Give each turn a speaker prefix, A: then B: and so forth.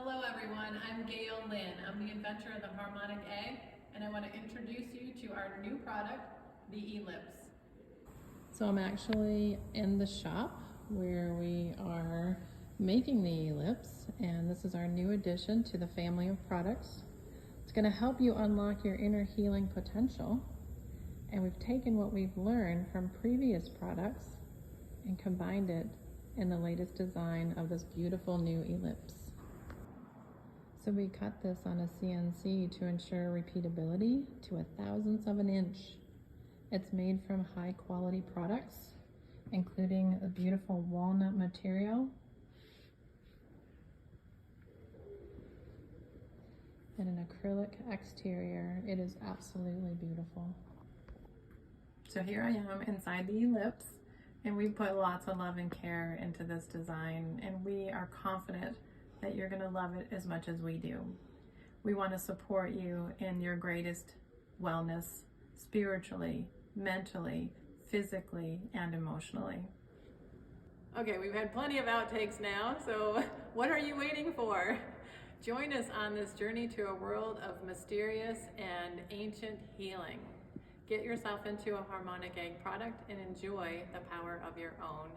A: Hello everyone, I'm Gail Lynn. I'm the inventor of the Harmonic egg, and I want to introduce you to our new product, the Ellipse. So I'm actually in the shop where we are making the Ellipse, and this is our new addition to the family of products. It's going to help you unlock your inner healing potential, and we've taken what we've learned from previous products and combined it in the latest design of this beautiful new Ellipse. So we cut this on a CNC to ensure repeatability to 1/1000th of an inch. It's made from high quality products, including a beautiful walnut material and an acrylic exterior. It is absolutely beautiful. So here I am inside the Ellipse, and we put lots of love and care into this design, and we are confident that you're going to love it as much as we do. We want to support you in your greatest wellness, spiritually, mentally, physically, and emotionally. Okay, we've had plenty of outtakes now, so what are you waiting for? Join us on this journey to a world of mysterious and ancient healing. Get yourself into a Harmonic egg product and enjoy the power of your own.